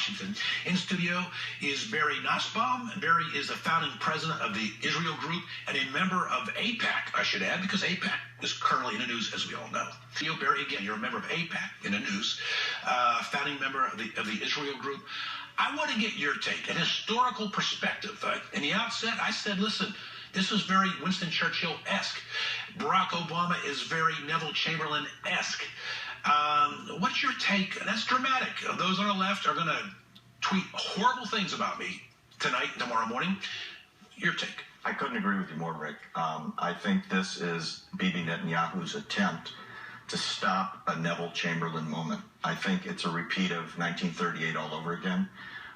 Washington. In studio is Barry Nussbaum. Barry is the founding president of the Israel Group and a member of AIPAC, I should add, because AIPAC is currently in the news, as we all know. Barry, again, you're a member of AIPAC in the news, founding member of the Israel Group. I want to get your take, an historical perspective. In the outset, I said, listen, this was very Winston Churchill-esque. Barack Obama is very Neville Chamberlain-esque. What's your take? That's dramatic. Those on the left are going to tweet horrible things about me tonight and tomorrow morning. Your take. I couldn't agree with you more, Rick. I think this is Bibi Netanyahu's attempt to stop a Neville Chamberlain moment. I think it's a repeat of 1938 all over again.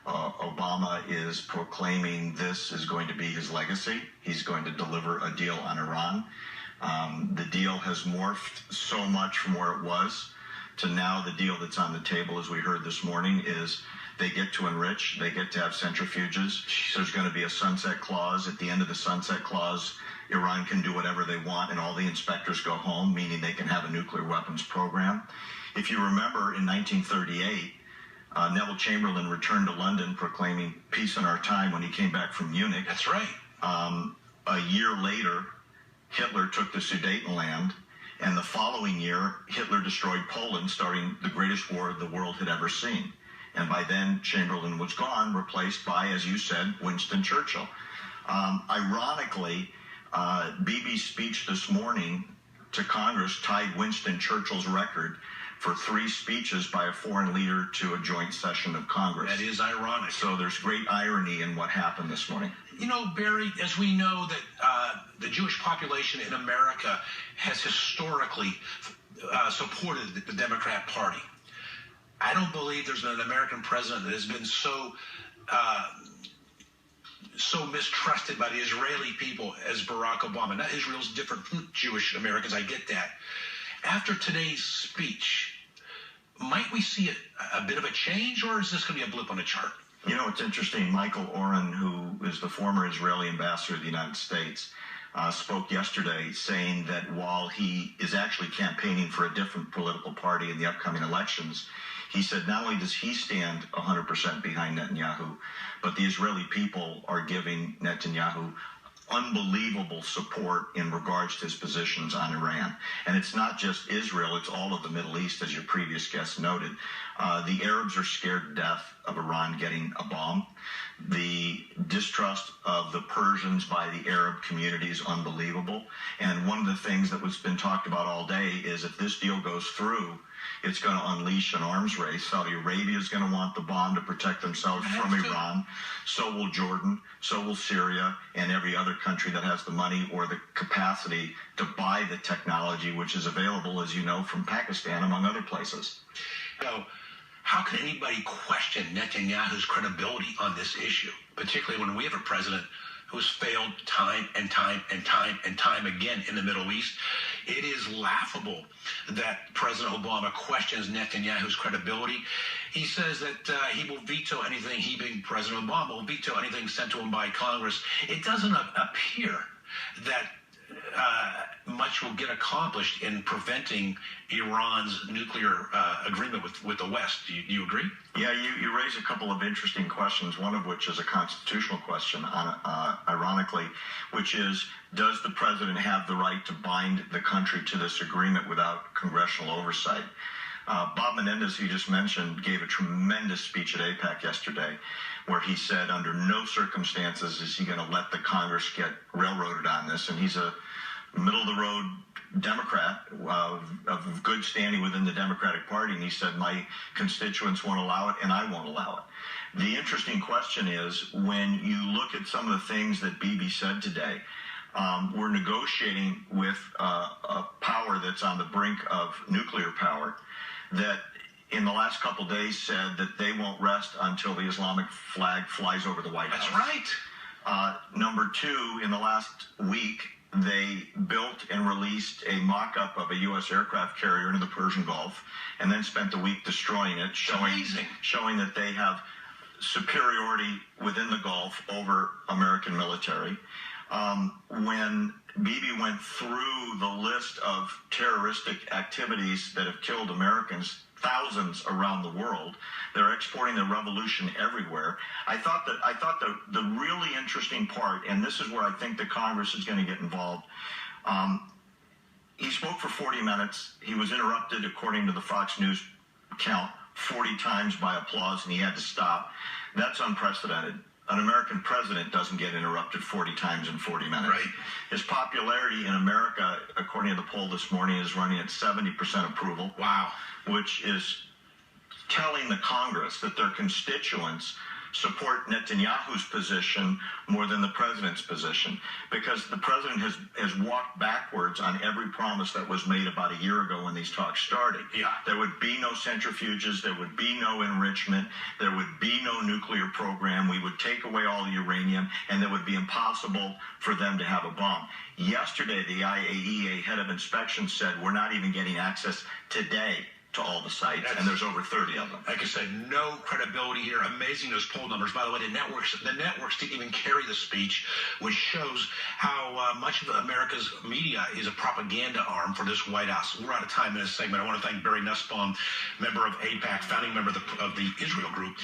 Obama is proclaiming this is going to be his legacy. He's going to deliver a deal on Iran. The deal has morphed so much from where it was to now the deal that's on the table, as we heard this morning, is they get to enrich, they get to have centrifuges. There's going to be a sunset clause. At the end of the sunset clause, Iran can do whatever they want and all the inspectors go home, meaning they can have a nuclear weapons program. If you remember, in 1938, Neville Chamberlain returned to London proclaiming peace in our time when he came back from Munich. That's right. A year later, Hitler took the Sudetenland, and the following year, Hitler destroyed Poland, starting the greatest war the world had ever seen. And by then, Chamberlain was gone, replaced by, as you said, Winston Churchill. Ironically, Bibi's speech this morning to Congress tied Winston Churchill's record for 3 speeches by a foreign leader to a joint session of Congress. That is ironic. So there's great irony in what happened this morning. You know, Barry, as we know that the Jewish population in America has historically supported the Democrat Party. I don't believe there's been an American president that has been so mistrusted by the Israeli people as Barack Obama. Now, Israel's different from Jewish Americans, I get that. After today's speech, might we see a bit of a change, or is this going to be a blip on the chart? You know, it's interesting. Michael Oren, who is the former Israeli ambassador to the United States, spoke yesterday saying that while he is actually campaigning for a different political party in the upcoming elections, he said not only does he stand 100% behind Netanyahu, but the Israeli people are giving Netanyahu unbelievable support in regards to his positions on Iran. And it's not just Israel, it's all of the Middle East, as your previous guest noted. The Arabs are scared to death of Iran getting a bomb. The distrust of the Persians by the Arab community is unbelievable. And one of the things that was been talked about all day is if this deal goes through, it's going to unleash an arms race. Saudi Arabia is going to want the bomb to protect themselves from Iran. So will Jordan, so will Syria, and every other country that has the money or the capacity to buy the technology, which is available, as you know, from Pakistan, among other places. So, how can anybody question Netanyahu's credibility on this issue, particularly when we have a president who's failed time and time and time and time again in the Middle East? It is laughable that President Obama questions Netanyahu's credibility. He says that he will veto anything, he being President Obama, will veto anything sent to him by Congress. It doesn't appear that much will get accomplished in preventing Iran's nuclear agreement with the West. Do you agree? Yeah, you raise a couple of interesting questions, one of which is a constitutional question, ironically, which is, does the president have the right to bind the country to this agreement without congressional oversight? Bob Menendez, who you just mentioned, gave a tremendous speech at AIPAC yesterday where he said under no circumstances is he going to let the Congress get railroaded on this. And he's a middle-of-the-road Democrat of good standing within the Democratic Party. And he said, my constituents won't allow it, and I won't allow it. The interesting question is, when you look at some of the things that Bibi said today, we're negotiating with a power that's on the brink of nuclear power that in the last couple of days said that they won't rest until the Islamic flag flies over the White House. That's right. Number 2, in the last week, they built and released a mock-up of a U.S. aircraft carrier into the Persian Gulf and then spent the week destroying it, showing that they have superiority within the Gulf over American military. when Bibi went through the list of terroristic activities that have killed Americans, thousands around the world. They're exporting the revolution everywhere. I thought the really interesting part, and this is where I think the Congress is going to get involved. He spoke for 40 minutes. He was interrupted, according to the Fox News count, 40 times by applause, and he had to stop. That's unprecedented. An American president doesn't get interrupted 40 times in 40 minutes. Right. His popularity in America, according to the poll this morning, is running at 70% approval. Wow. Which is telling the Congress that their constituents support Netanyahu's position more than the president's position, because the president has walked backwards on every promise that was made about a year ago when these talks started. Yeah. There would be no centrifuges, there would be no enrichment, there would be no nuclear program, we would take away all the uranium, and it would be impossible for them to have a bomb. Yesterday, the IAEA head of inspection said we're not even getting access today to all the sites, and there's over 30 of them. Like I said, no credibility here. Amazing, those poll numbers. By the way, the networks didn't even carry the speech, which shows how much of America's media is a propaganda arm for this White House. We're out of time in this segment. I want to thank Barry Nussbaum, member of AIPAC, founding member of the Israel Group.